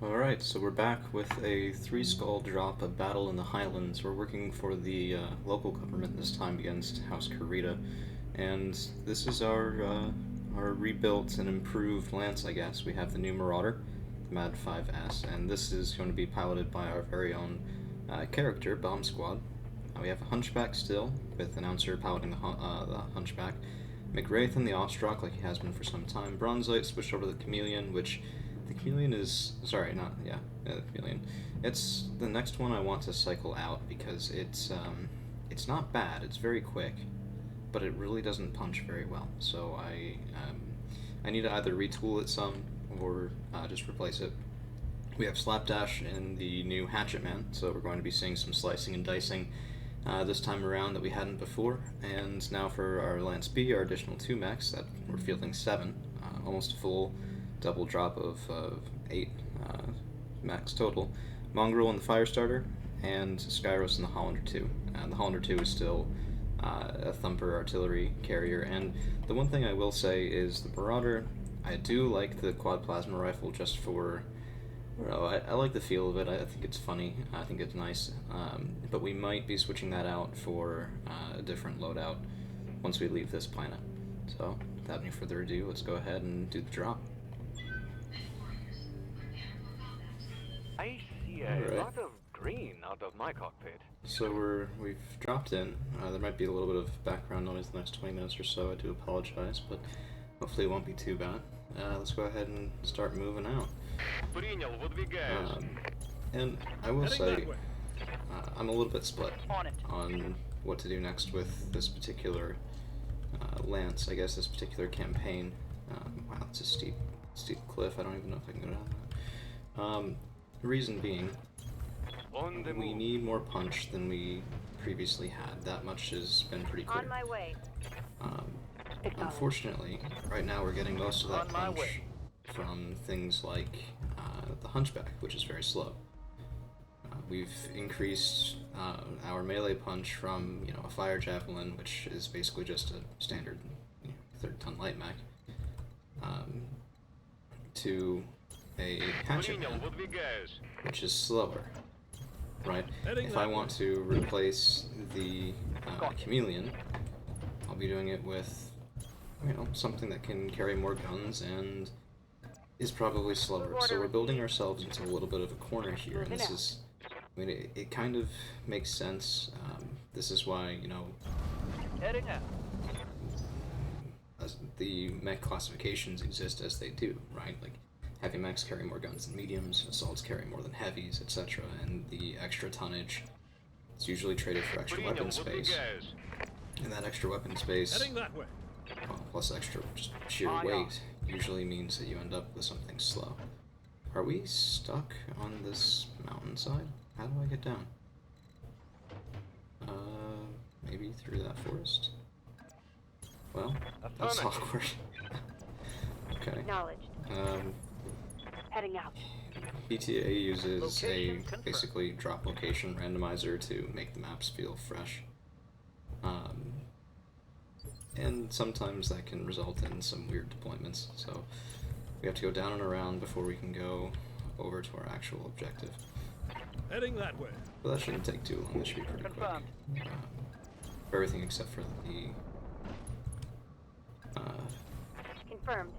Alright, so we're back with a three-skull drop, a battle in the Highlands. We're working for the local government this time against House Karita, and this is our rebuilt and improved lance, I guess. We have the new Marauder, the Mad 5S, and this is going to be piloted by our very own character, Bomb Squad. We have a Hunchback still, with Announcer piloting the Hunchback. McWraith the Offstrock, like he has been for some time. Bronzite switched over to the Chameleon, which the Chameleon is... Sorry, not... Yeah, the Chameleon. It's the next one I want to cycle out because it's not bad. It's very quick, but it really doesn't punch very well. So I need to either retool it some or just replace it. We have Slapdash in the new Hatchet Man, so we're going to be seeing some slicing and dicing this time around that we hadn't before. And now for our Lance B, our additional 2 mechs, that we're fielding 7, almost a full double drop of 8 mechs total. Mongrel in the Firestarter, and Skyros in the Hollander 2. And the Hollander 2 is still a thumper artillery carrier. And the one thing I will say is the Marauder, I do like the quad plasma rifle just for... I like the feel of it. I think it's funny. I think it's nice. But we might be switching that out for a different loadout once we leave this planet. So, without any further ado, let's go ahead and do the drop. I see a lot of green out of my cockpit. So we've dropped in. There might be a little bit of background noise the next 20 minutes or so. I do apologize, but hopefully it won't be too bad. Let's go ahead and start moving out. And I will say, I'm a little bit split on what to do next with this particular lance. I guess this particular campaign. Wow, it's a steep cliff. I don't even know if I can go down that. Reason being, we need more punch than we previously had. That much has been pretty clear. On my way. Unfortunately, right now we're getting most of that punch from things like the Hunchback, which is very slow. We've increased our melee punch from, a fire javelin, which is basically just a standard 3rd-ton light mech, to a hatchet man, which is slower. Right? If I want to replace the Chameleon, I'll be doing it with, something that can carry more guns and is probably slower. So we're building ourselves into a little bit of a corner here, and this is, it kind of makes sense. This is why, the mech classifications exist as they do, right? Like, heavy mechs carry more guns than mediums, assaults carry more than heavies, etc. And the extra tonnage is usually traded for extra weapon space. And that extra weapon space, plus extra just sheer weight, usually means that you end up with something slow. Are we stuck on this mountainside? How do I get down? Maybe through that forest? Well, that's awkward. Okay. Acknowledged. Heading out. BTA uses a basically drop location randomizer to make the maps feel fresh. And sometimes that can result in some weird deployments, so we have to go down and around before we can go over to our actual objective. Heading that way. But that shouldn't take too long, that should be pretty quick. For everything except for the Confirmed.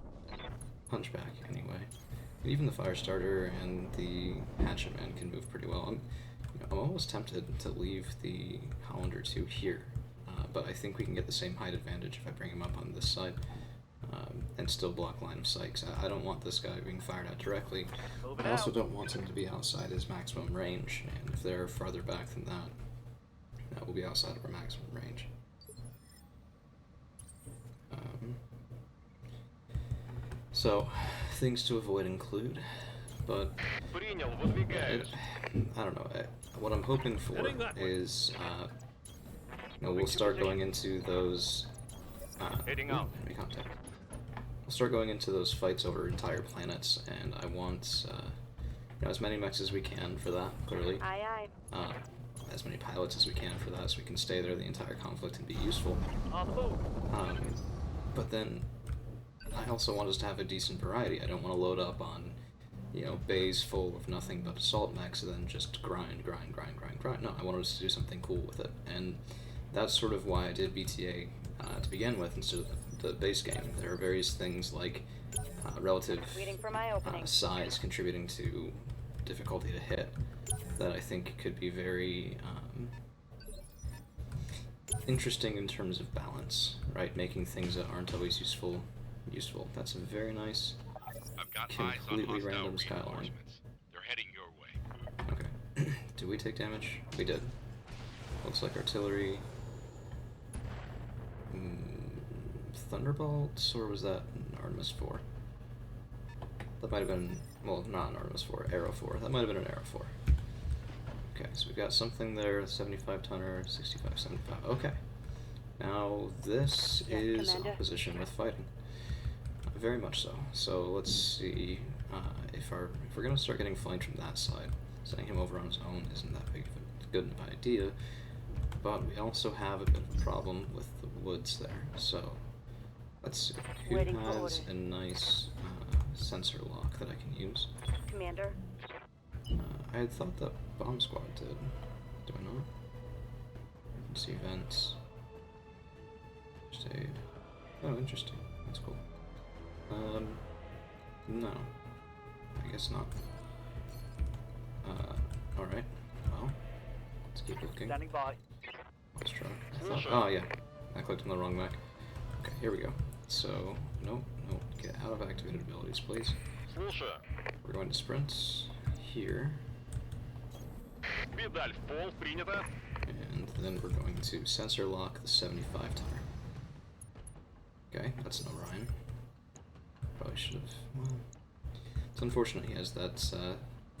Hunchback, anyway. And even the Firestarter and the Hatchet Man can move pretty well. I'm almost tempted to leave the Hollander 2 here, but I think we can get the same height advantage if I bring him up on this side, and still block line of sight, 'cause I don't want this guy being fired at directly. I also don't want him to be outside his maximum range, and if they're farther back than that, that will be outside of our maximum range. So, things to avoid include, but I don't know, what I'm hoping for is, we'll start going into those, enemy contact. We'll start going into those fights over entire planets, and I want, as many mechs as we can for that, clearly. Aye, aye. As many pilots as we can for that, so we can stay there the entire conflict and be useful. But then, I also want us to have a decent variety. I don't want to load up on you know, bays full of nothing but assault mechs and then just grind. No, I wanted us to do something cool with it, and that's sort of why I did BTA to begin with instead of the base game. There are various things like relative Waiting for my opening. size contributing to difficulty to hit that I think could be very interesting in terms of balance, right? Making things that aren't always useful. That's a very nice, I've got completely eyes on random hostile skyline. reinforcements. They're heading your way. Okay. Did we take damage? We did. Looks like artillery. Thunderbolts, or was that an Artemis 4? That might have been, well, not an Artemis 4, Arrow 4. That might have been an Arrow 4. Okay, so we've got something there, 75 tonner, 65, 75. Okay. Now, this is Commander. opposition with fighting. Very much so. So let's see if we're going to start getting flanked from that side. Sending him over on his own isn't that big of a good enough idea. But we also have a bit of a problem with the woods there. So let's see. Who Waiting for has orders. a nice sensor lock that I can use? Commander. I had thought that Bomb Squad did. Do I not? Emergency vents. First aid. Oh, interesting. That's cool. No. I guess not. Alright. Well, let's keep looking. Standing by. Let's try. Oh, yeah. I clicked on the wrong mech. Okay, here we go. So, no, get out of activated abilities, please. Слушаю. We're going to sprint here, Медаль в пол, принято. and then we're going to sensor lock the 75 tonner. Okay, that's an Orion. Probably should have. Well, it's unfortunate he has that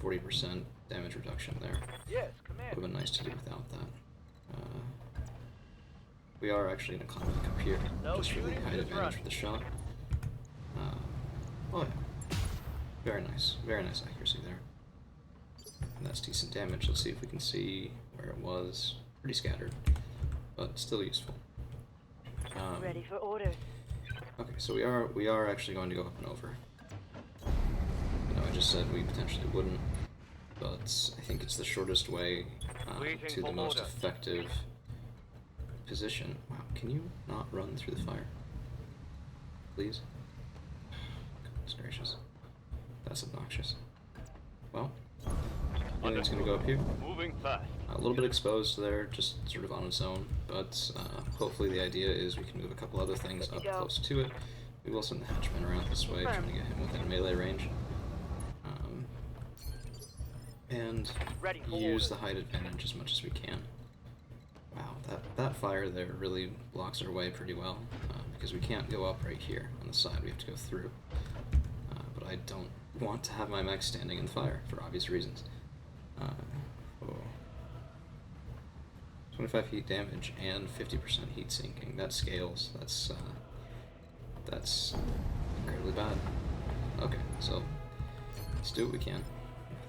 40% damage reduction there. Yes, Would have Commander. been nice to do without that. We are actually going to climb back up here, No just for the shooting, height just advantage run. for the shot. Oh yeah, very nice accuracy there. And that's decent damage. Let's see if we can see where it was. Pretty scattered, but still useful. Ready for orders. Okay, so we are actually going to go up and over. You know, I just said we potentially wouldn't, but I think it's the shortest way Waiting to the for most order. effective position. Wow, can you not run through the fire? Please? Goodness gracious. That's obnoxious. Well, alien's gonna go up here. Moving fast. A little bit exposed there, just sort of on its own, but hopefully the idea is we can move a couple other things Good up to go. close to it. We will send the hatchman around this way, trying to get him within melee range. And Ready for use orders. the height advantage as much as we can. Wow, that fire there really blocks our way pretty well, because we can't go up right here on the side, we have to go through. But I don't want to have my mech standing in fire, for obvious reasons. 25 heat damage and 50% heat sinking. That scales. That's incredibly bad. Okay, so let's do what we can.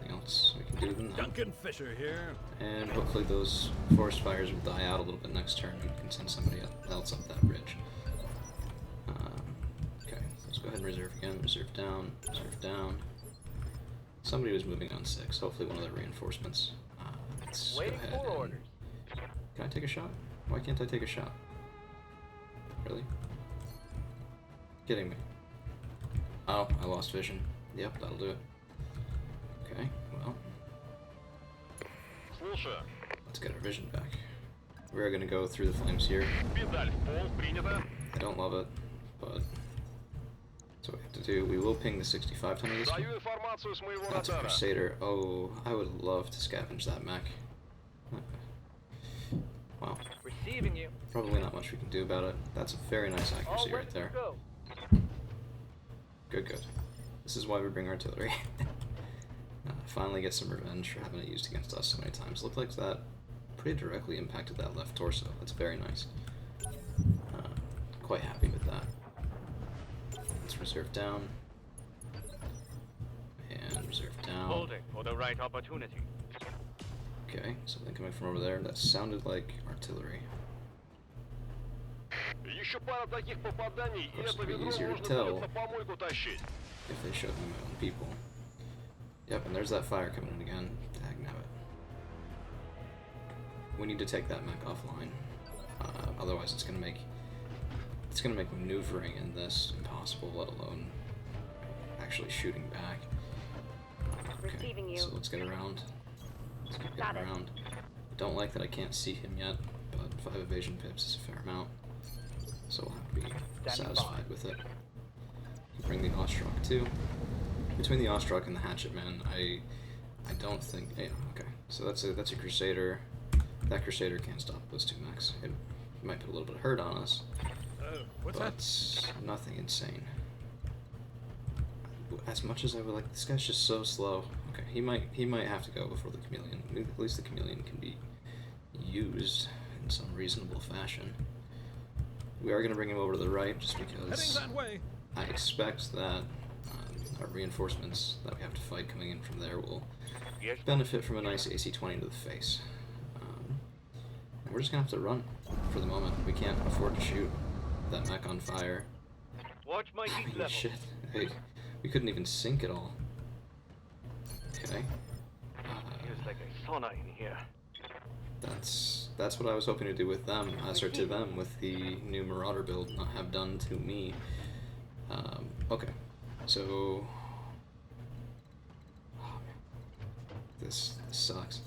Nothing else we can do than that. Duncan Fisher here. And hopefully those forest fires will die out a little bit next turn and we can send somebody else up that ridge. Okay, let's go ahead and reserve again. Reserve down. Reserve down. Somebody was moving on 6. Hopefully one of their reinforcements. Let's Waiting go ahead for and... orders. Can I take a shot? Why can't I take a shot? Really? Kidding me. Oh, I lost vision. Yep, that'll do it. Okay, well, Слушаю. let's get our vision back. We're gonna go through the flames here. Медаль в пол, принято. I don't love it, but that's what we have to do. We will ping the 65 ton of this one. Даю информацию с моего That's a радара. Crusader. Oh, I would love to scavenge that mech. Wow, Receiving you. probably not much we can do about it. That's a very nice All accuracy ready right there. to go. Good, good. This is why we bring artillery. Finally get some revenge for having it used against us so many times. Looked like that pretty directly impacted that left torso. That's very nice. Quite happy with that. Let's reserve down. And reserve down. Holding for the right opportunity. Okay, something coming from over there. That sounded like artillery. Еще пара таких попаданий, и Of course, это it'd be ведро easier to можно tell. будет на помойку тащить. If they showed me my own people. Yep, and there's that fire coming in again. Dagnabbit. We need to take that mech offline. Otherwise it's gonna make maneuvering in this impossible, let alone actually shooting back. Okay, Receiving you. so let's get around. Let's keep getting around. I don't like that I can't see him yet, but 5 evasion pips is a fair amount. So we'll have to be satisfied with it. Bring the Ostrak too. Between the Ostrak and the Hatchetman, I don't think. Yeah, okay. So that's a Crusader. That Crusader can't stop those 2 mechs. It might put a little bit of hurt on us, What's but that? nothing insane. As much as I would like, this guy's just so slow. Okay, he might have to go before the Chameleon. At least the Chameleon can be used in some reasonable fashion. We are going to bring him over to the right, just because Heading that way. I expect that our reinforcements that we have to fight coming in from there will Yes. benefit from a nice AC-20 to the face. And we're just going to have to run for the moment. We can't afford to shoot that mech on fire. Watch my I heat mean, level. shit. Hey, we couldn't even sink it all. Okay. Feels like a sauna in here. That's what I was hoping to do with them, or to them, with the new Marauder build, not have done to me. Okay, so oh, man. This sucks.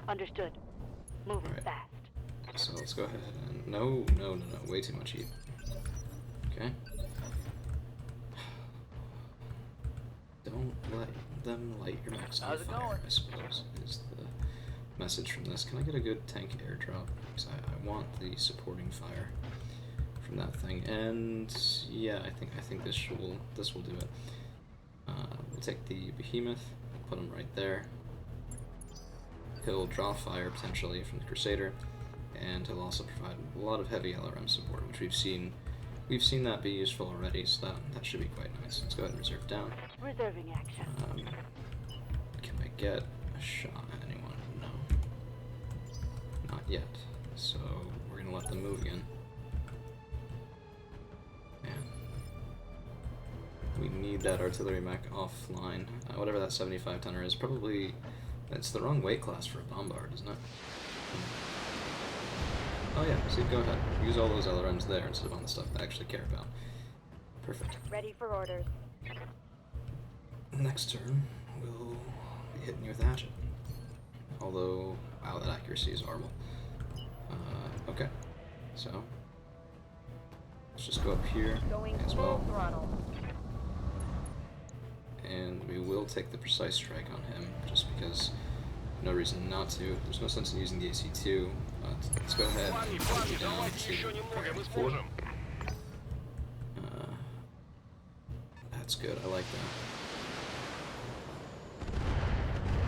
Understood. Moving Alright. fast. So let's go ahead and no, way too much heat. Okay. Don't let them light your mechs on How's it fire, going? I suppose, is the message from this. Can I get a good tank airdrop? Because I want the supporting fire from that thing. And yeah, I think this will do it. We'll take the Behemoth, put him right there. He'll draw fire potentially from the Crusader, and he'll also provide a lot of heavy LRM support, which we've seen that be useful already, so that should be quite nice. Let's go ahead and reserve down. Reserving action. Can I get a shot at anyone? No. Not yet. So we're gonna let them move again. Man. We need that artillery mech offline. Whatever that 75 tonner is, probably it's the wrong weight class for a bombard, isn't it? Oh yeah, see, go ahead. Use all those LRMs there instead of on the stuff I actually care about. Perfect. Ready for orders. Next turn, we'll be hitting you with a hatchet. Although, wow, that accuracy is horrible. Okay, so let's just go up here Going as full well, throttle. and we will take the precise strike on him, just because no reason not to. There's no sense in using the AC2. Let's go ahead Парни, and парни, get down давайте еще to немного, мы priority 4. сможем. That's good, I like that.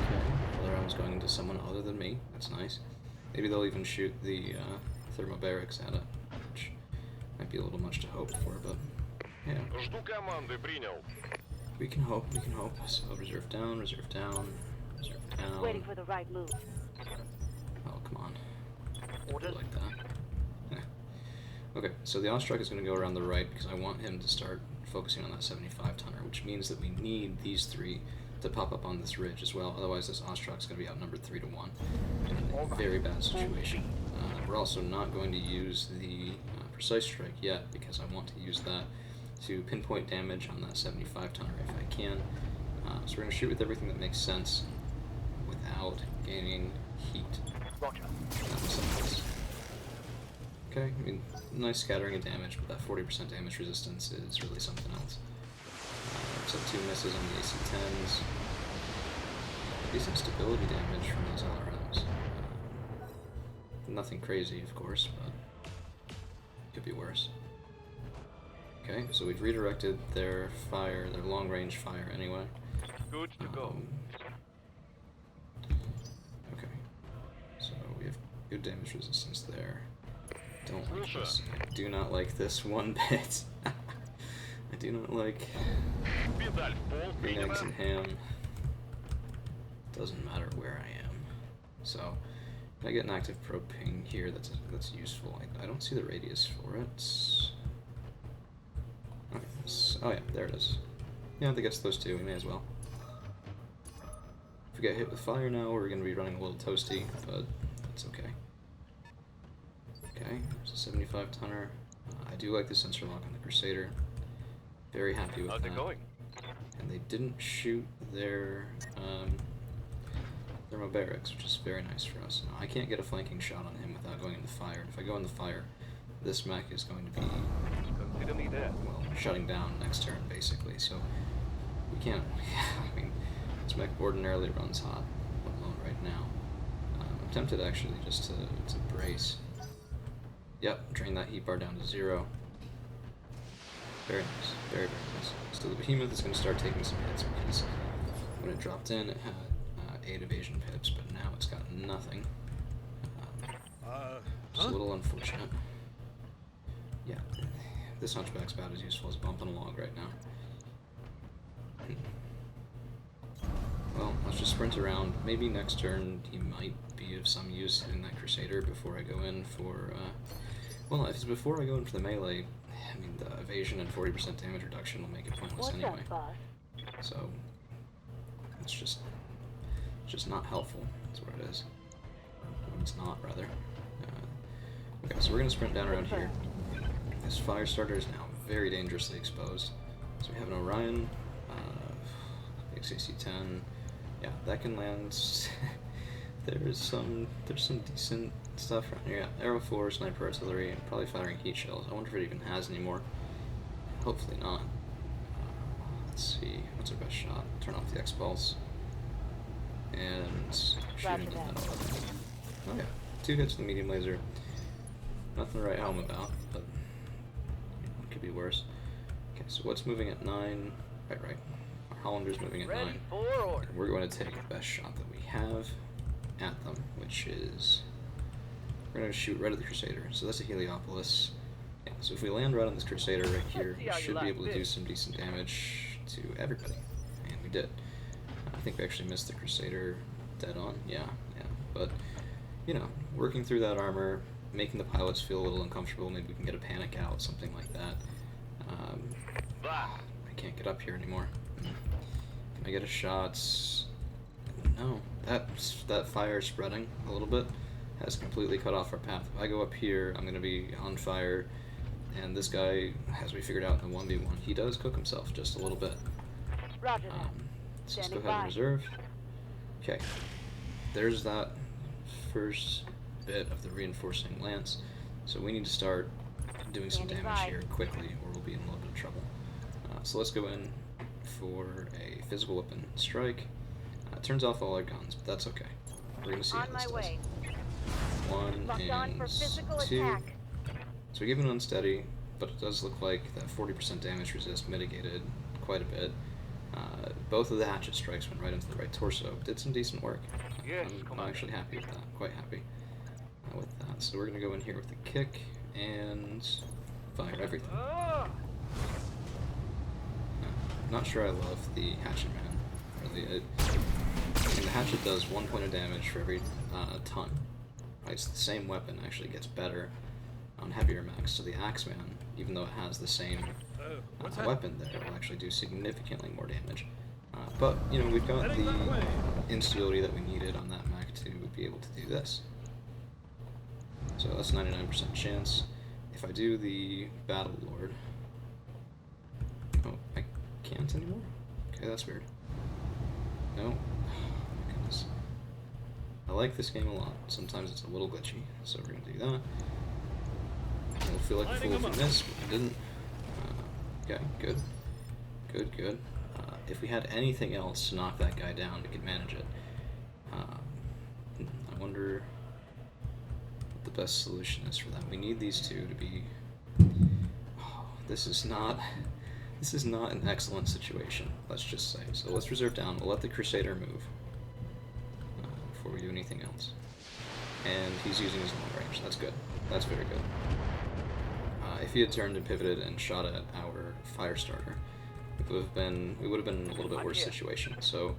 Okay, other round's going into someone other than me, that's nice. Maybe they'll even shoot the thermobarics at it, which might be a little much to hope for, but yeah. Жду команды, принял. We can hope, we can hope. So reserve down, reserve down, reserve down. Waiting for the right move. Oh, come on. Orders. Like that. Yeah. Okay, so the Ostrak is going to go around the right because I want him to start focusing on that 75 tonner, which means that we need these 3 to pop up on this ridge as well. Otherwise, this Ostrak is going to be outnumbered 3 to 1. In a very bad situation. We're also not going to use the precise strike yet because I want to use that to pinpoint damage on that 75 tonner if I can. So we're going to shoot with everything that makes sense without gaining heat. Roger. Okay, I mean, nice scattering of damage, but that 40% damage resistance is really something else. So 2 misses on the AC-10s. Decent stability damage from those LRMs. Nothing crazy, of course, but could be worse. Okay, so we've redirected their fire, their long-range fire anyway. Good to go. Okay, so we have good damage resistance there. Don't like this. I do not like this one bit. I do not like Педаль в пол, green eggs принято. and ham. Doesn't matter where I am. So, I get an active probe ping here that's useful. I don't see the radius for it. Okay, so, oh yeah, there it is. Yeah, I think it's those 2, we may as well. If we get hit with fire now, we're going to be running a little toasty, but that's okay. Okay, there's a 75 tonner. I do like the sensor lock on the Crusader. Very happy with How's that. it going? And they didn't shoot their thermobarics, which is very nice for us. Now, I can't get a flanking shot on him without going in the fire. If I go in the fire, this mech is going to be, Consider me there. well, shutting down next turn, basically. So we can't. I mean, this mech ordinarily runs hot, let alone right now. I'm tempted actually just to brace. Yep, drain that heat bar down to 0. Very nice, very nice. So the behemoth is going to start taking some hits because when it dropped in, it had 8 evasion pips, but now it's got nothing. It's a little unfortunate. Yeah, this Hunchback's about as useful as bumping along right now. Well, let's just sprint around. Maybe next turn he might be of some use in that Crusader before I go in for, well, if it's before I go in for the melee, I mean, the evasion and 40% damage reduction will make it pointless What's anyway. up, boss? So, it's just not helpful. That's what it is. It's not, rather. Okay, so we're going to sprint down around here. This fire starter is now very dangerously exposed. So we have an Orion, XAC-10. Yeah, that can land. There's some decent stuff around here. Yeah, Arrow 4, Sniper Artillery, and probably firing heat shells. I wonder if it even has any more. Hopefully not. Let's see, what's our best shot? Turn off the X-Pulse. And shoot into that 11. Oh yeah, 2 hits with the medium laser. Nothing to write home about, but it could be worse. Okay, so what's moving at 9? Right. Our Hollander's moving at 9. Ready for order. And we're going to take the best shot that we have at them, which is we're going to shoot right at the Crusader. So that's a Heliopolis. Yeah, so if we land right on this Crusader right here, we should be able to do some decent damage to everybody. And we did. I think we actually missed the Crusader dead on. Yeah. But, you know, working through that armor, making the pilots feel a little uncomfortable, maybe we can get a panic out, something like that. I can't get up here anymore. Can I get a shot? No. That fire spreading a little bit has completely cut off our path. If I go up here, I'm going to be on fire, and this guy has me figured out in the 1v1. He does cook himself just a little bit. Roger that. So let's go Standing ahead and by. reserve. Okay. There's that first bit of the reinforcing lance. So we need to start doing some Standing damage by. here quickly, or we'll be in a little bit of trouble. So let's go in for a physical weapon strike. It turns off all our guns, but that's okay. We're going to see how On this my does. way. 1 Locked on for and physical 2. attack. So we give it an unsteady, but it does look like that 40% damage resist mitigated quite a bit. Both of the hatchet strikes went right into the right torso. Did some decent work. Yes, I'm actually happy with that. Quite happy with that. So we're going to go in here with the kick and fire everything. Not sure I love the hatchet man. Really, the hatchet does 1 point of damage for every ton. Right, it's the same weapon, actually gets better on heavier mechs. So the Axeman, even though it has the same weapon there, will actually do significantly more damage. But, you know, we've got the instability that we needed on that mech to be able to do this. So that's 99% chance. If I do the Battle Lord... Oh, I can't anymore? Okay, that's weird. No. Oh my goodness. I like this game a lot. Sometimes it's a little glitchy, so we're gonna do that. We'll feel like a fool if we miss, but we didn't. Okay, good. Good. If we had anything else to knock that guy down, we could manage it. I wonder what the best solution is for that. We need these two to be... Oh, this is not an excellent situation, let's just say. So let's reserve down. We'll let the Crusader move before we do anything else. And he's using his long range. That's good. That's very good. If he had turned and pivoted and shot at our fire starter, we would have been in a little bit worse situation. So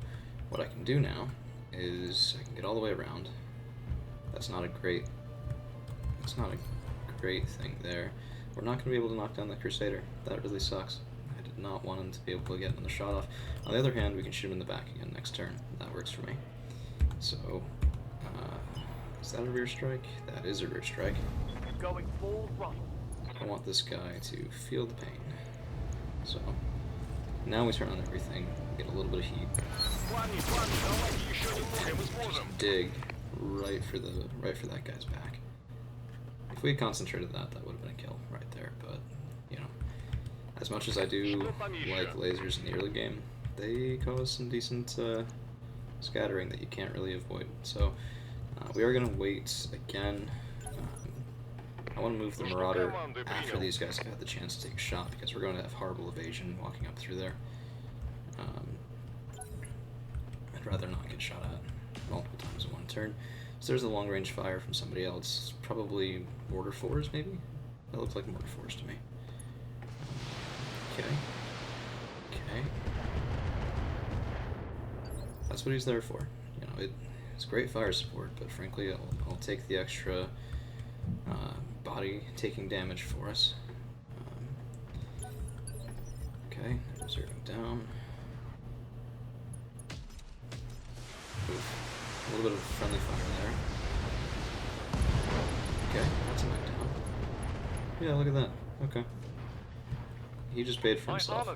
what I can do now is I can get all the way around. That's not a great thing there. We're not going to be able to knock down the Crusader. That really sucks. I did not want him to be able to get another shot off. On the other hand, we can shoot him in the back again next turn. That works for me. So, is that a rear strike? That is a rear strike. Going full throttle. I want this guy to feel the pain. So, now we turn on everything, get a little bit of heat. Just dig right for that guy's back. If we had concentrated that would have been a kill right there, but, you know, as much as I do like lasers in the early game, they cause some decent scattering that you can't really avoid. So, we are going to wait again. I want to move the Marauder after these guys have had the chance to take a shot, because we're going to have horrible evasion walking up through there. I'd rather not get shot at multiple times in one turn. So there's a long-range fire from somebody else, probably mortar fours maybe? That looks like mortar fours to me. Okay. Okay. That's what he's there for. You know, it's great fire support, but frankly, I'll take the extra body taking damage for us. Okay, reserving down. Oof. A little bit of friendly fire there. Okay, that's a knockdown. Yeah, look at that. Okay. He just paid for himself.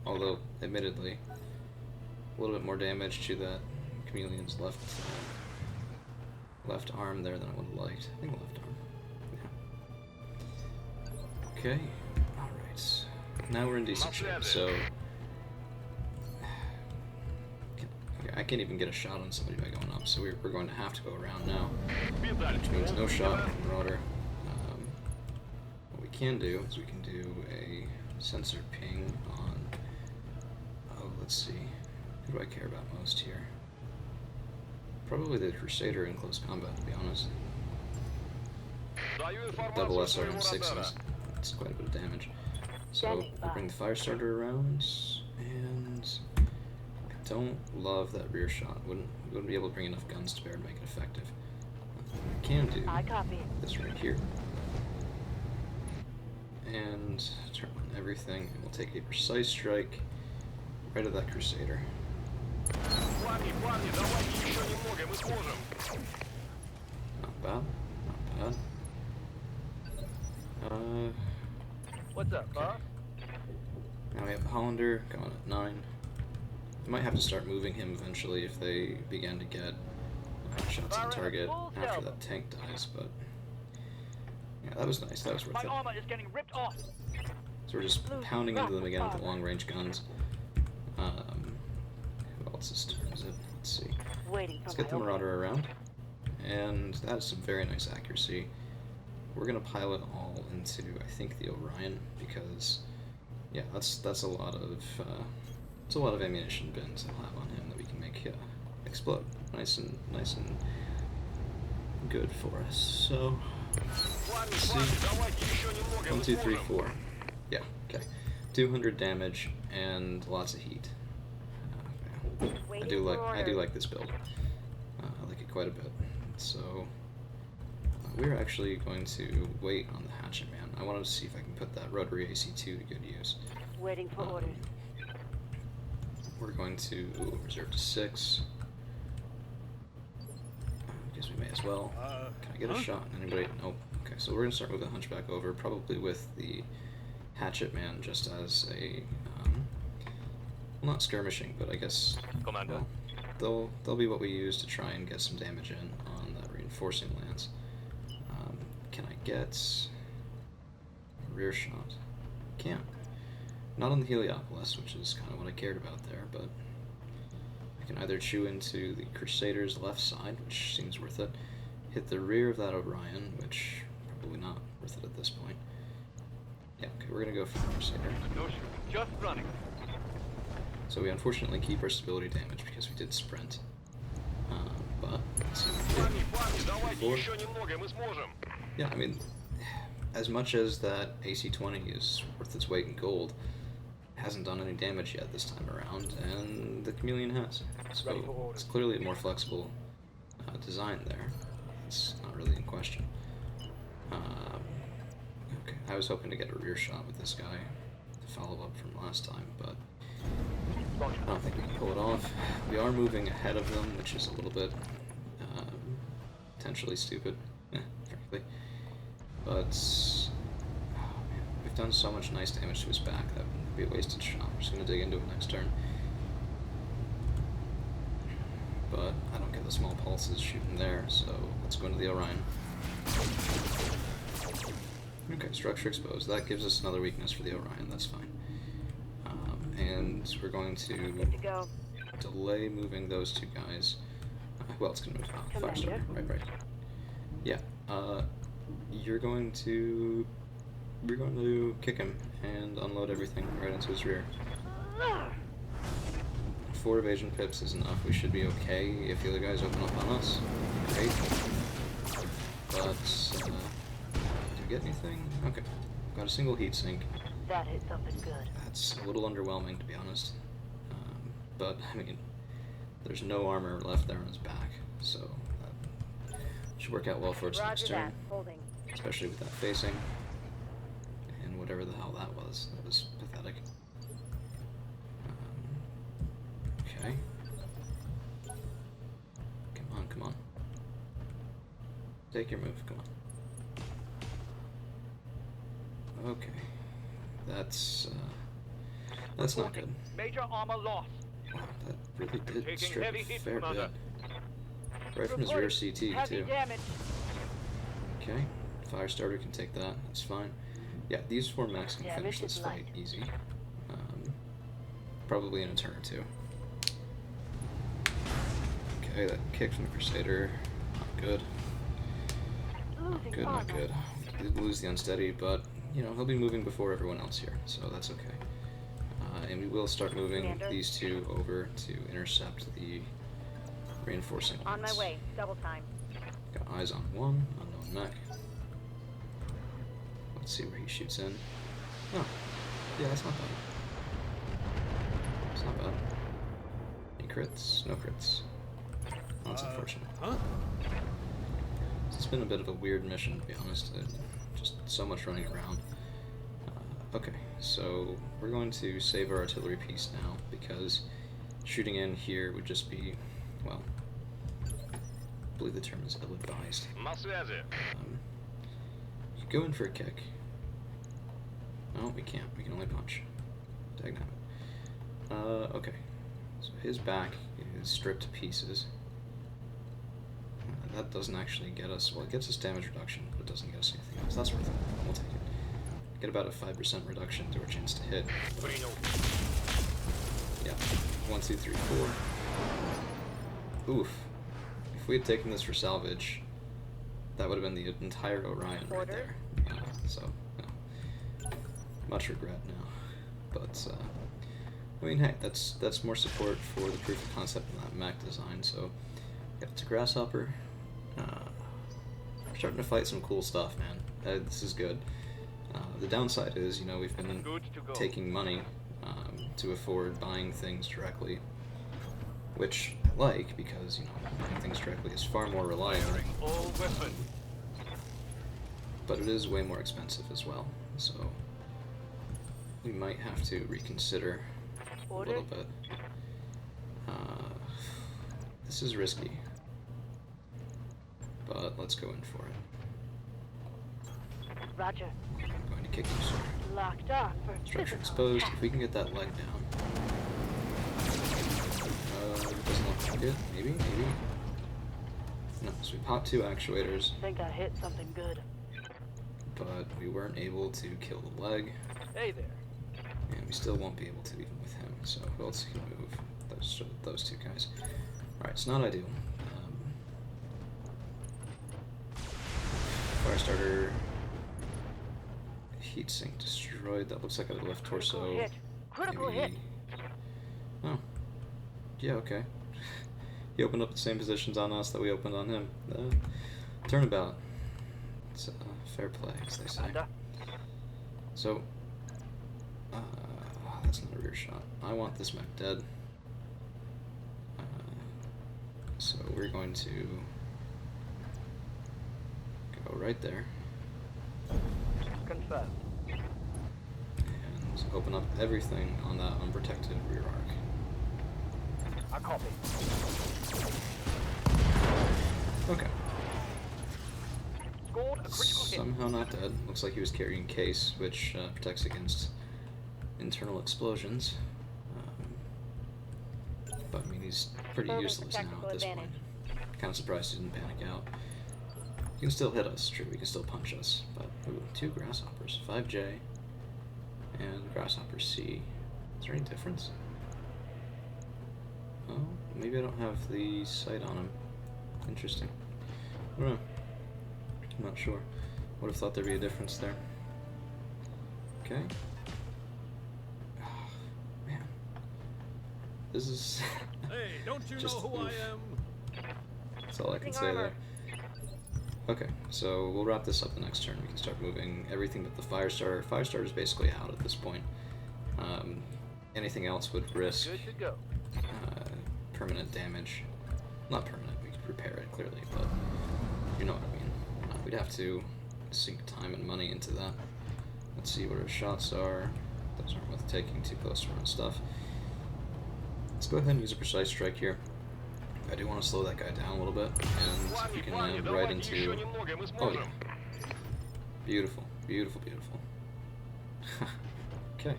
Although, admittedly, a little bit more damage to that chameleon's left arm there than I would have liked. I think left arm. Yeah. Okay. Alright. Now we're in decent shape, so... Okay, I can't even get a shot on somebody by going up, so we're going to have to go around now. Which means no shot from Marauder. What we can do is we can do a sensor ping on... Oh, let's see. Who do I care about most here? Probably the Crusader in close combat, to be honest. Double SRM6s. That's quite a bit of damage. So, we'll bring the Firestarter around, and I don't love that rear shot. Wouldn't be able to bring enough guns to bear to make it effective. I can do this right here. And turn on everything, and we'll take a precise strike right at that Crusader. Not bad, not bad. What's up, boss? Now we have Hollander going at 9. I might have to start moving him eventually if they begin to get shots on target after that tank dies, but yeah, that was nice, that was worth it. My armor is getting ripped off. So we're just pounding into them again with the long-range guns. Who else's turn is it? Let's see. Let's get the Marauder around, and that is some very nice accuracy. We're gonna pile it all into, I think, the Orion, because yeah, that's a lot of ammunition bins I'll have on him that we can make explode. Nice and good for us. So let's see. 1, 2, 3, 4. Yeah, okay. 200 damage and lots of heat. I do like this build. I like it quite a bit. So we're actually going to wait on the Hatchet Man. I wanted to see if I can put that rotary AC2 to good use. Waiting for orders. We're going to reserve to 6. I guess we may as well. Can I get a shot? Anybody? Nope. Okay, so we're going to start moving the Hunchback over, probably with the Hatchet Man just as a, well, not skirmishing, but I guess, well, they'll be what we use to try and get some damage in on that reinforcing lance. Can I get a rear shot? Can't. Not on the Heliopolis, which is kind of what I cared about there, but I can either chew into the Crusader's left side, which seems worth it, hit the rear of that Orion, which probably not worth it at this point. Yeah, okay, we're gonna go for the Crusader. No shooting, just running. So we unfortunately keep our stability damage because we did sprint. But let's see what we did. Yeah, I mean, as much as that AC-20 is worth its weight in gold, it hasn't done any damage yet this time around, and the Chameleon has. So it's clearly a more flexible design there. It's not really in question. Okay, I was hoping to get a rear shot with this guy. follow up from last time, but I don't think we can pull it off. We are moving ahead of them, which is a little bit potentially stupid, frankly. But oh man, we've done so much nice damage to his back that would be a wasted shot. We're just gonna dig into it next turn. But I don't get the small pulses shooting there, so let's go into the Orion. Okay, structure exposed. That gives us another weakness for the Orion, that's fine. And we're going to Go. delay moving those two guys. Well, it's going to move fire starter. Right. Yeah, we're going to kick him and unload everything right into his rear. 4 evasion pips is enough. We should be okay if the other guys open up on us. Great. But, did we get anything? Okay. Got a single heat sink. That hit something good. That's a little underwhelming, to be honest. But, I mean, there's no armor left there on his back, so that should work out well for us next Roger turn. that. Holding. Especially with that facing. And whatever the hell that was. That was pathetic. Okay. Come on. Take your move, come on. Okay. That's not good. Major armor loss. Wow, that really did Taking strip heavy a hits, fair bit. Commander. Right from his rear CT, Heavy too. damage. Okay, fire starter can take that, that's fine. Yeah, these 4 mechs can finish this fight easy. Probably in a turn or 2. Okay, that kick from the Crusader, not good. Not good. We did lose the unsteady, but, you know, he'll be moving before everyone else here, so that's okay. And we will start moving these 2 over to intercept the reinforcing lines. On my way. Double time. Got eyes on 1, unknown mech. Let's see where he shoots in. Oh, yeah, that's not bad. It's not bad. Any crits? No crits. Oh, that's unfortunate. Huh? It's been a bit of a weird mission, to be honest. Just so much running around. Okay, so we're going to save our artillery piece now, because shooting in here would just be, well, I believe the term is ill-advised. На связи. You go in for a kick. No, we can't. We can only punch. Dagnabbit. Okay. So his back is stripped to pieces. That doesn't actually get us, well, it gets us damage reduction, but it doesn't get us anything else. That's worth it. We'll take it. Get about a 5% reduction to our chance to hit. Принял. Yeah. 1, 2, 3, 4. Oof. If we had taken this for salvage, that would have been the entire Orion right there. So, yeah. Much regret now. But, I mean, hey, that's more support for the proof of concept in that mech design, so yeah, it's a grasshopper. We're starting to fight some cool stuff, man. This is good. The downside is, you know, we've been Good to go. taking money to afford buying things directly, which I like, because, you know, buying things directly is far more reliable. All weapons. But it is way more expensive as well, so we might have to reconsider a little bit. This is risky, but let's go in for it. Roger. I'm going to kick you, sir. Locked on for Structure physical exposed. attack. If we can get that leg down. Doesn't look like it. Maybe. No, so we popped 2 actuators, Think I hit something good. but we weren't able to kill the leg, Hey there. and we still won't be able to even with him. So who else can move? Those 2 guys. Alright, it's not ideal. Firestarter, heatsink destroyed. That looks like a left torso. Critical hit. Critical hit. Maybe- Oh. Yeah, okay. He opened up the same positions on us that we opened on him. Turnabout. It's fair play, as they say. Commander. So, that's not a rear shot. I want this mech dead. So we're going to go right there. Confirmed. And open up everything on that unprotected rear arc. I copy. Okay. Scored a critical hit. Somehow not dead. Looks like he was carrying case, which protects against internal explosions. But I mean, he's pretty Urban useless now tactical at this advantage. point. Kind of surprised he didn't panic out. He can still hit us, true, he can still punch us. But, ooh, 2 grasshoppers. 5J and grasshopper C. Is there any difference? Oh, maybe I don't have the sight on him. Interesting. I don't know. I'm not sure. Would have thought there'd be a difference there. Okay. Oh, man. This is... Hey, don't you know Just who I oof. am? That's all I can Using say armor. there. Okay, so we'll wrap this up the next turn. We can start moving everything but the fire starter. Fire starter is basically out at this point. Anything else would risk Good to go. permanent damage. Not permanent, we could repair it clearly, but you know what I mean. We'd have to sink time and money into that. Let's see what our shots are. Those aren't worth taking too close to our own stuff. Let's go ahead and use a precise strike here. I do want to slow that guy down a little bit, and if you can land right into... Oh yeah. Beautiful, beautiful, beautiful. Okay.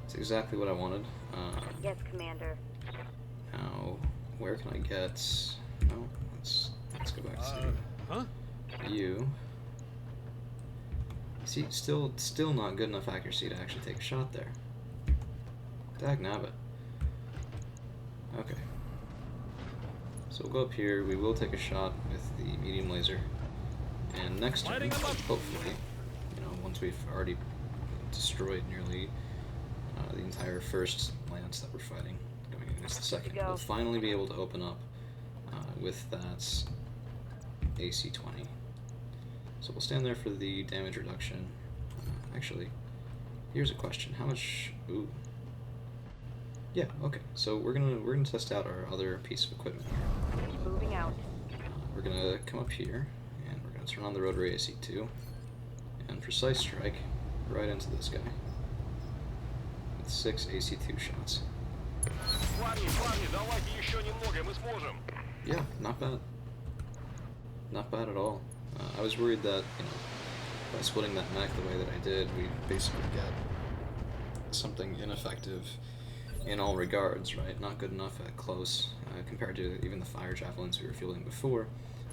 That's exactly what I wanted. Yes, Commander. Now, where can I get... No, let's go back to Huh? you. See, still not good enough accuracy to actually take a shot there. Dagnabbit. Okay. So we'll go up here, we will take a shot with the medium laser. And next turn, Lighting 'em up. hopefully, you know, once we've already destroyed nearly the entire first lance that we're fighting, going against the second, go. we'll finally be able to open up with that AC-20. So we'll stand there for the damage reduction. Actually, here's a question: how much? Ooh. Yeah. Okay. So we're gonna test out our other piece of equipment here. Moving out. We're gonna come up here and we're gonna turn on the rotary AC-2 and precise strike right into this guy with 6 AC-2 shots. Парни, давайте еще немного, мы сможем. Yeah, not bad. Not bad at all. I was worried that, you know, by splitting that mech the way that I did, we'd basically get something ineffective in all regards, right? Not good enough at close compared to even the fire javelins we were fielding before,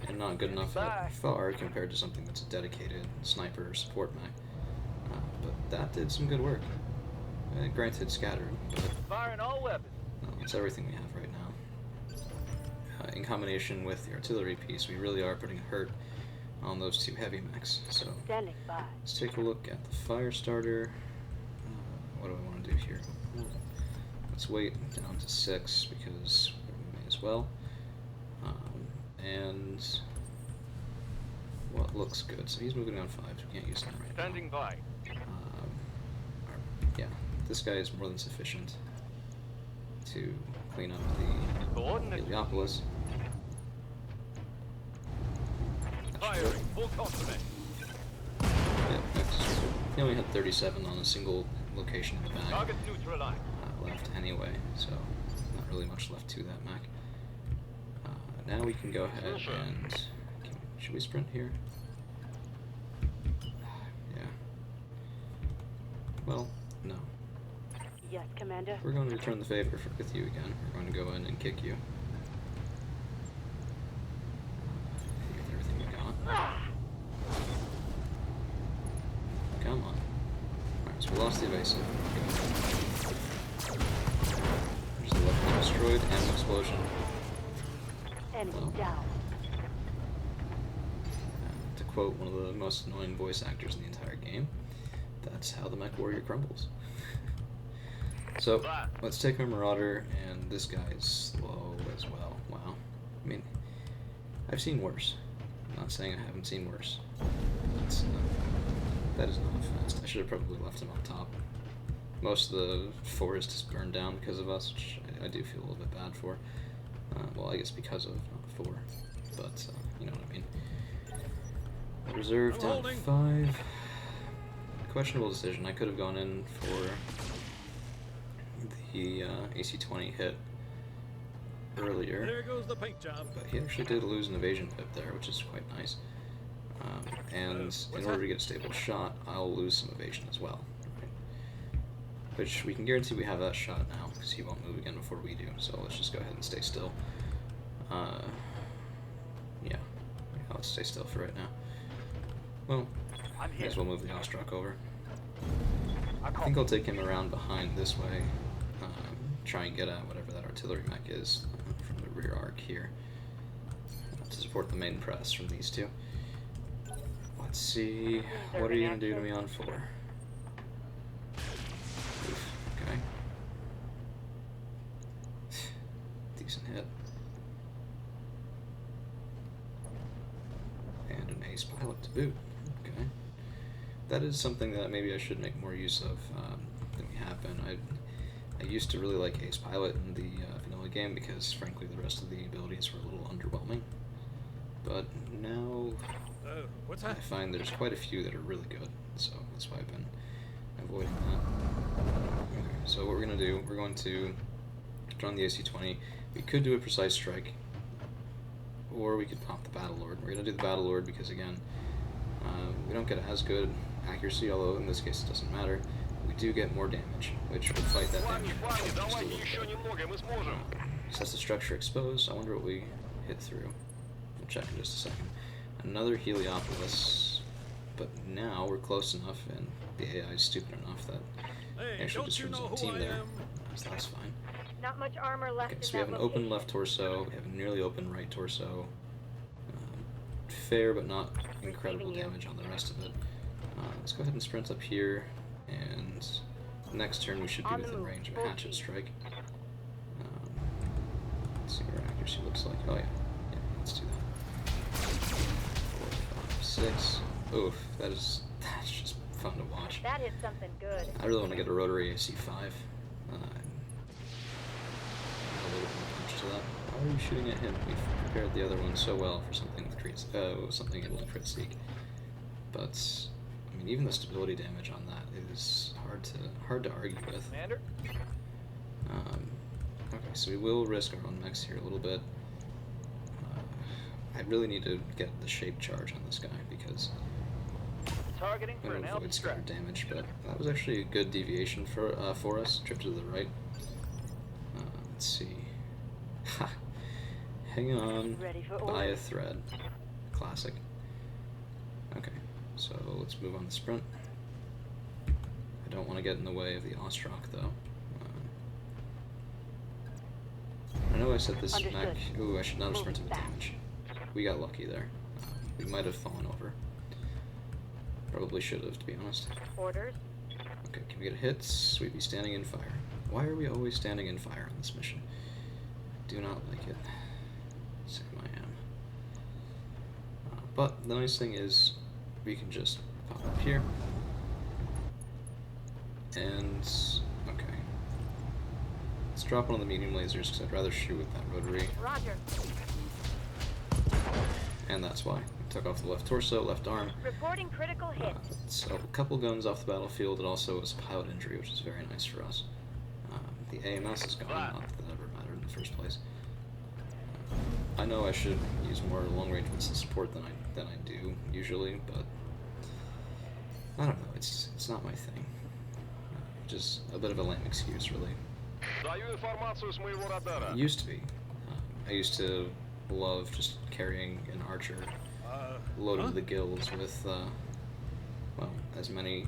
and not good enough at far compared to something that's a dedicated sniper or support mech. But that did some good work. Granted, scattered, but Firing all weapons. it's everything we have right now. In combination with the artillery piece, we really are putting a hurt on those 2 heavy mechs. So Standing by. let's take a look at the fire starter. What do I want to do here? Let's wait down to 6 because we may as well. And what looks good? So he's moving on 5. So we can't use him right now. Standing by. Yeah, this guy is more than sufficient to clean up the Coordinates. Heliopolis. Firing, full complement. Yeah, next. He only had 37 on a single location in the bag Target neutralized. left anyway, so not really much left to that Mac. Now we can go ahead and... should we sprint here? Yeah. Well, no. Yes, Commander. We're going to return the favor with you again. We're going to go in and kick you. With everything we got. Come on. Alright, so we lost the evasive. There's the left one destroyed and an explosion. Enemy Well. down. To quote one of the most annoying voice actors in the entire game, that's how the mech warrior crumbles. So, let's take our Marauder, and this guy is slow as well. Wow. I mean, I've seen worse. I'm not saying I haven't seen worse. That is not fast. I should have probably left him up top. Most of the forest is burned down because of us, which I do feel a little bit bad for. Well, I guess because of, not for. But, you know what I mean. Reserve I'm down holding. 5. questionable decision. I could have gone in for the AC-20 hit earlier. There goes the paint job. But he actually did lose an evasion pip there, which is quite nice. And in order to get a stable shot, I'll lose some evasion as well. Right? Which we can guarantee we have that shot now, because he won't move again before we do. So let's just go ahead and stay still. Yeah, let's stay still for right now. Well, may as well move the Ostrak over. I think I'll take him around behind this way, try and get at whatever that artillery mech is from the rear arc here, to support the main press from these two. Let's see, what are you going to do to me on 4? Oof, okay. Decent hit. And an ace pilot to boot. Okay. That is something that maybe I should make more use of than we have been. I used to really like ace pilot in the vanilla game because, frankly, the rest of the abilities were a little underwhelming. But now What's I that? find there's quite a few that are really good, so that's why I've been avoiding that. Okay, so what we're going to do, we're going to run the AC-20. We could do a precise strike, or we could pop the Battle Lord. We're going to do the Battle Lord because, again, we don't get as good accuracy, although in this case it doesn't matter. We do get more damage, which will fight that damage just a Давайте little еще bit. немного, мы сможем. Sets the structure exposed. I wonder what we hit through. We'll check in just a second. Another Heliopolis, but now we're close enough, and the AI is stupid enough that Hey, actually don't just you turns know on who team I there. am? So that's fine. Not much armor left Okay, in so we have that an open location. left torso, we have a nearly open right torso. Fair, but not incredible Receiving you. damage on the rest of it. Let's go ahead and sprint up here, and next turn we should be On the within move, range of a full hatchet speed. strike. Let's see what our accuracy looks like. Oh yeah, let's do that. 4, 5, 6. Oof, that's just fun to watch. That hit something good. I really want to get a rotary AC-5. A little bit more punch to that. Why are you shooting at him? We've prepared the other one so well for something with something able to crit seek. But I mean, even the stability damage on that is hard to argue with. Commander? Okay, so we will risk our own mechs here a little bit. I really need to get the shape charge on this guy because Targeting I'm for going an to avoid scatter outstrap. damage, but that was actually a good deviation for us. Trip to the right. Let's see. Ha! Hang on Ready for by a orders. thread. Classic. Okay, so let's move on the sprint. I don't want to get in the way of the Ostrak, though. I know I said this mech. Understood. Ooh, I should not have Move sprinted with fast. damage. We got lucky there. We might have fallen over. Probably should have, to be honest. Orders. Okay, can we get hits? We'd be standing in fire. Why are we always standing in fire on this mission? Do not like it. Same I am. But the nice thing is, we can just pop up here. And, okay. Let's drop one of the medium lasers, because I'd rather shoot with that rotary. Roger. And that's why. We took off the left torso, left arm. Reporting critical hit. So a couple guns off the battlefield. It also was a pilot injury, which is very nice for us. The AMS is gone, not that that ever mattered in the first place. I know I should use more long-range missile support than I do usually, but I don't know. It's not my thing. Just a bit of a lame excuse, really. Даю информацию с моего радара. It used to be. I used to love just carrying an archer loaded to the gills with, well, as many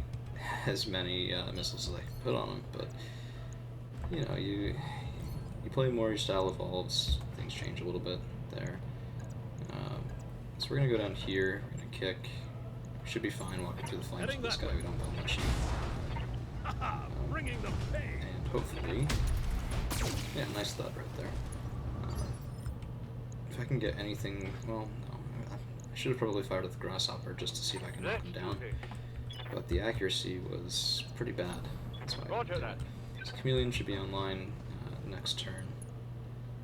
missiles as I could put on him. But you know, you play more, your style evolves, things change a little bit there. So we're gonna go down here. We're gonna kick. Should be fine walking through the flames Heading with this that guy. way. We don't build much. Bringing the pain. And hopefully, yeah, nice thud right there. If I can get anything, well, no, I should have probably fired at the grasshopper just to see if I can knock him down. But the accuracy was pretty bad. That's why I didn't do it. So Chameleon should be online next turn.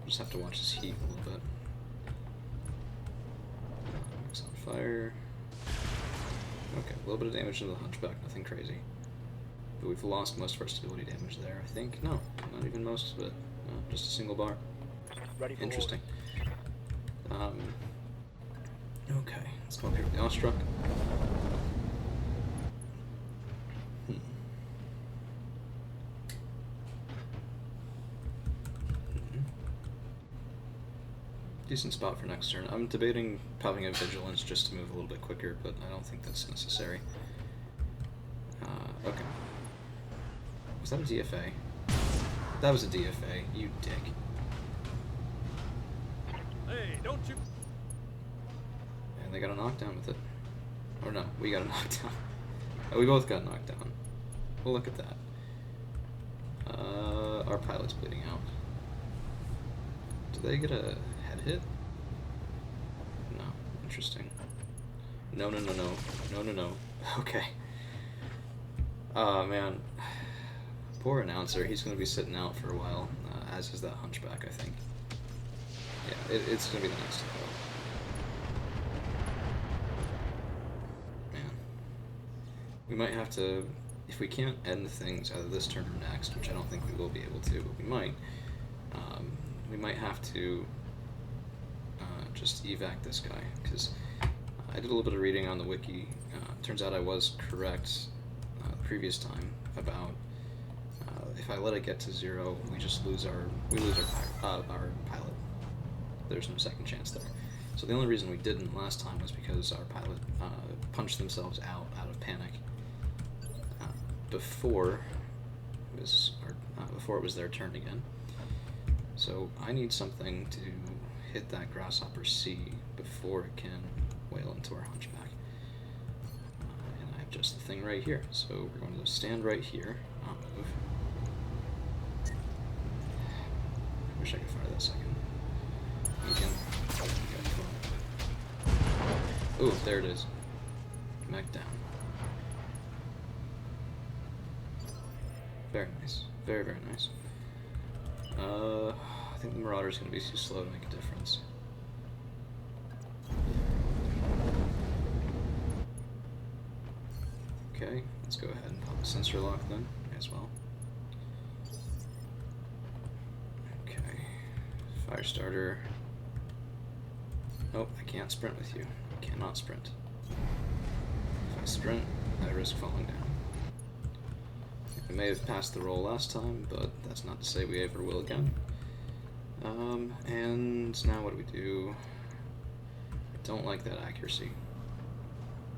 Just have to watch his heat a little bit. Mix on fire. Okay, a little bit of damage to the hunchback, nothing crazy. But we've lost most of our stability damage there, I think. No, not even most of it. No, just a single bar. Ready for Interesting. orders. Okay, let's go up here with the Awestruck. Hmm. Decent spot for next turn. I'm debating popping a Vigilance just to move a little bit quicker, but I don't think that's necessary. Okay. Was that a DFA? That was a DFA, you dick. Hey, don't you... And they got a knockdown with it. Or no, we got a knockdown. Oh, we both got knocked down. Well, look at that. Our pilot's bleeding out. Did they get a head hit? No. Interesting. No, no, no, no. No, no, no. Okay. Oh, man. Poor announcer. He's going to be sitting out for a while, as is that hunchback, I think. Yeah, it's going to be the next to go. Man. We might have to... If we can't end things either this turn or next, which I don't think we will be able to, but we might have to just evac this guy, because I did a little bit of reading on the wiki. Turns out I was correct the previous time about if I let it get to 0, we just lose our pilot. There's no second chance there. So the only reason we didn't last time was because our pilot punched themselves out of panic before it was their turn again. So I need something to hit that Grasshopper C before it can wail into our hunchback. And I have just the thing right here. So we're going to stand right here, not move. I wish I could fire that second. Again. Okay, ooh, there it is. Mech down. Very nice. Very, very nice. I think the Marauder is going to be too slow to make a difference. Okay, let's go ahead and pop a sensor lock then, as well. Okay, fire starter. Nope, I can't sprint with you. I cannot sprint. If I sprint, I risk falling down. I may have passed the roll last time, but that's not to say we ever will again. And now what do we do? I don't like that accuracy.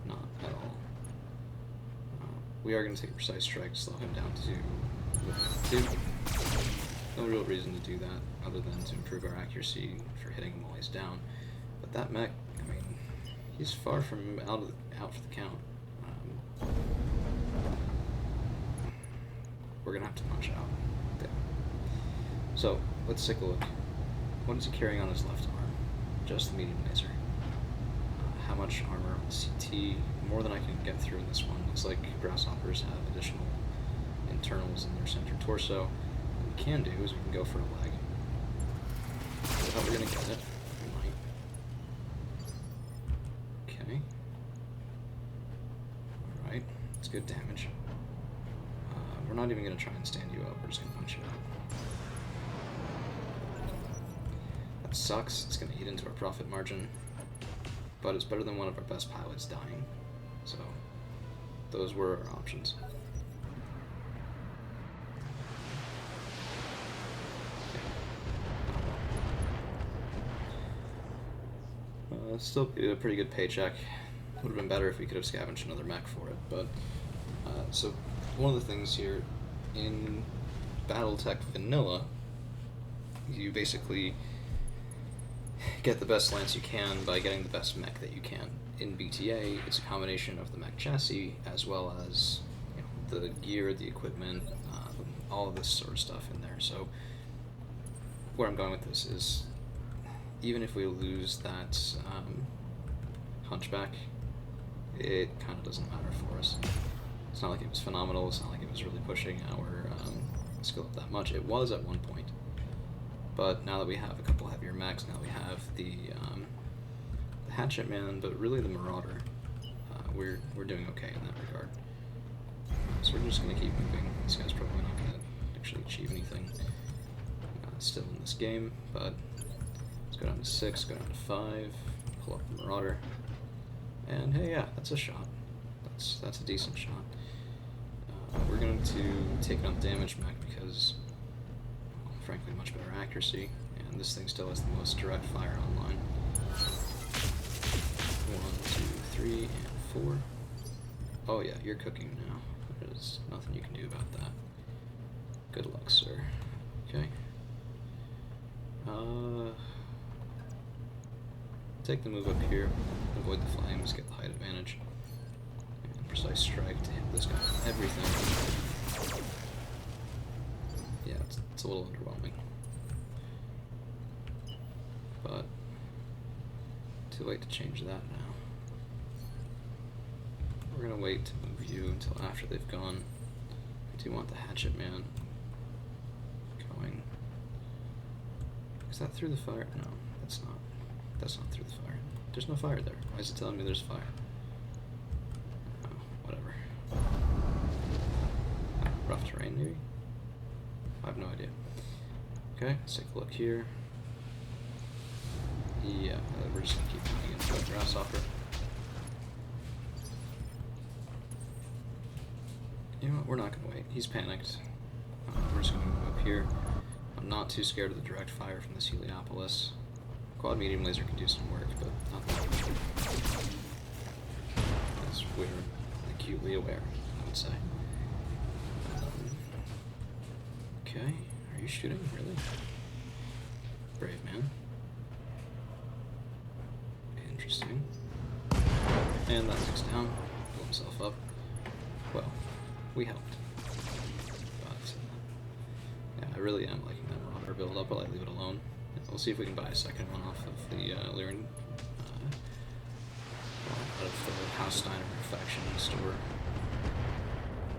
Not at all. We are going to take a precise strike to slow him down to 2. No real reason to do that other than to improve our accuracy for hitting him while he's down. But that mech, I mean, he's far from out for the count. We're gonna have to punch out. Okay. So let's take a look. What is he carrying on his left arm? Just the medium laser. How much armor on CT? More than I can get through in this one. Looks like Grasshoppers have additional internals in their center torso. What we can do is we can go for a leg. How we're gonna get it? We might. Okay. All right. That's good damage. We're not even going to try and stand you up, we're just going to punch you out. That sucks, it's going to eat into our profit margin, but it's better than one of our best pilots dying, so those were our options. Still a pretty good paycheck. Would have been better if we could have scavenged another mech for it, but so one of the things here in BattleTech Vanilla, you basically get the best lance you can by getting the best mech that you can. In BTA, it's a combination of the mech chassis as well as the gear, the equipment, all of this sort of stuff in there. So where I'm going with this is, even if we lose that hunchback, it kind of doesn't matter for us. It's not like it was phenomenal, it's not like it was really pushing our skill up that much. It was at one point, but now that we have a couple heavier mechs, now we have the Hatchet Man, but really the Marauder, we're doing okay in that regard. So we're just gonna keep moving. This guy's probably not gonna actually achieve anything still in this game, but let's go down to 6, go down to 5, pull up the Marauder, and hey, yeah, that's a shot. That's a decent shot. We're going to take it on damage mech because, well, frankly, much better accuracy, and this thing still has the most direct fire online. 1, 2, 3, and 4. Oh yeah, you're cooking now. There's nothing you can do about that. Good luck, sir. Okay. Take the move up here, avoid the flames, get the height advantage, and precise strike to hit this guy with everything. Yeah, it's a little underwhelming. But, too late to change that now. We're gonna wait to move you until after they've gone. I do want the hatchet man going. Is that through the fire? No, that's not. That's not through the fire. There's no fire there. Why is it telling me there's fire? Oh, whatever. Rough terrain, maybe? I have no idea. Okay, let's take a look here. Yeah, we're just gonna keep moving into the grasshopper. You know what? We're not gonna wait. He's panicked. We're just gonna move up here. I'm not too scared of the direct fire from this Heliopolis. Quad medium laser can do some work, but not that much. As we're acutely aware, I would say. Okay, are you shooting? Really? Brave man. Interesting. And that thing's down. Pull himself up. Well, we helped. But, yeah, I really am liking that Marauder build up, but I leave it alone. We'll see if we can buy a second one off of the Lyran, out of the House Steiner faction store.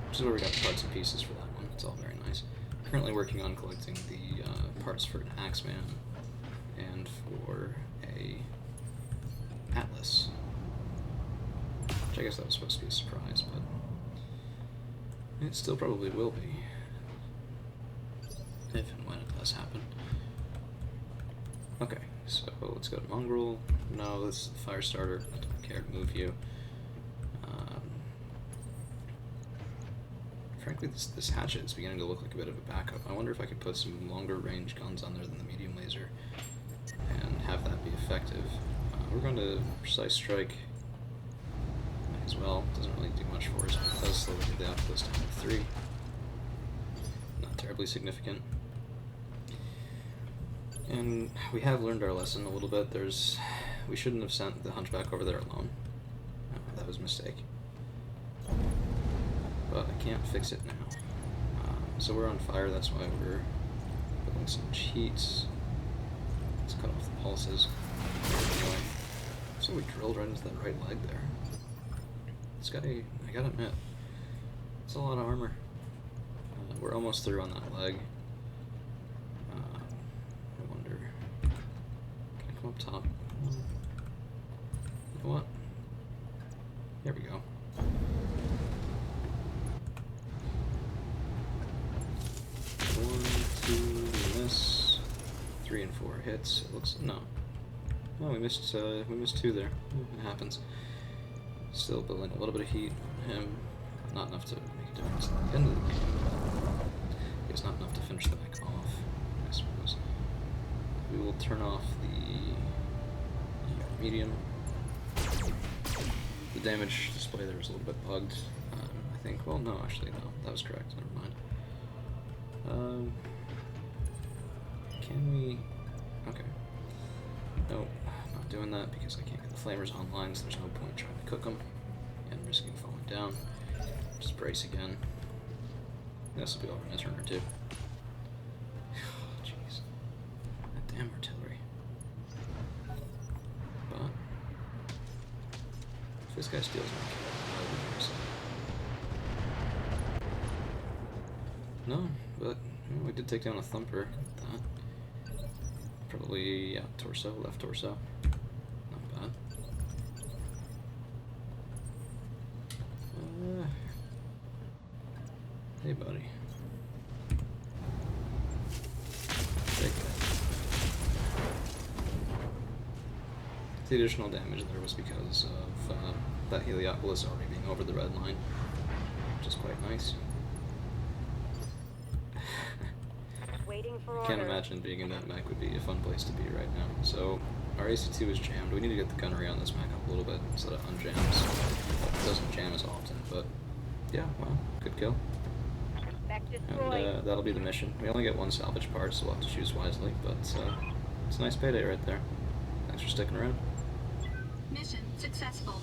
Which is where we got the parts and pieces for that one. It's all very nice. Currently working on collecting the parts for an Axeman and for a Atlas. Which I guess that was supposed to be a surprise, but it still probably will be. If and when it does happen. Okay, so let's go to Mongrel. No, this is the fire starter. I don't care to move you. Frankly, this hatchet is beginning to look like a bit of a backup. I wonder if I could put some longer range guns on there than the medium laser and have that be effective. We're going to precise strike as well. Doesn't really do much for us, but it does slowly get the outpost down to 3. Not terribly significant. And we have learned our lesson a little bit. We shouldn't have sent the Hunchback over there alone. That was a mistake. But I can't fix it now. So we're on fire, that's why we're building so much heat. Let's cut off the pulses. Anyway, so we drilled right into that right leg there. This guy, I gotta admit, it's a lot of armor. We're almost through on that leg. I wonder, can I come up top? You know what? There we go. Miss. 3 and 4 hits. It looks no. We missed 2 there. It happens. Still building a little bit of heat on him. Not enough to make a difference at the end of the game. It's not enough to finish the mech off, I suppose. We will turn off the medium. The damage display there was a little bit bugged. I think. Well, no, actually, no. That was correct. Never mind. Can we... Okay. Nope, not doing that because I can't get the flamers online, so there's no point trying to cook them and risking falling down. Just brace again. This will be over in a turn or 2. Jeez. That damn artillery. But... if this guy steals my kill, I'll be very sad. No, but we did take down a thumper with that. Probably, yeah, torso, left torso. Not bad. The additional damage there was because of that Heliopolis already being over the red line, which is quite nice. Waiting for Can't orders. imagine being in that mech would be a fun place to be right now. So, our AC2 is jammed. We need to get the gunnery on this mech up a little bit so that it unjams. Well, it doesn't jam as often, but yeah, well, good kill. Mech And destroyed. that'll be the mission. We only get one salvage part, so we'll have to choose wisely, but it's a nice payday right there. Thanks for sticking around. Mission successful.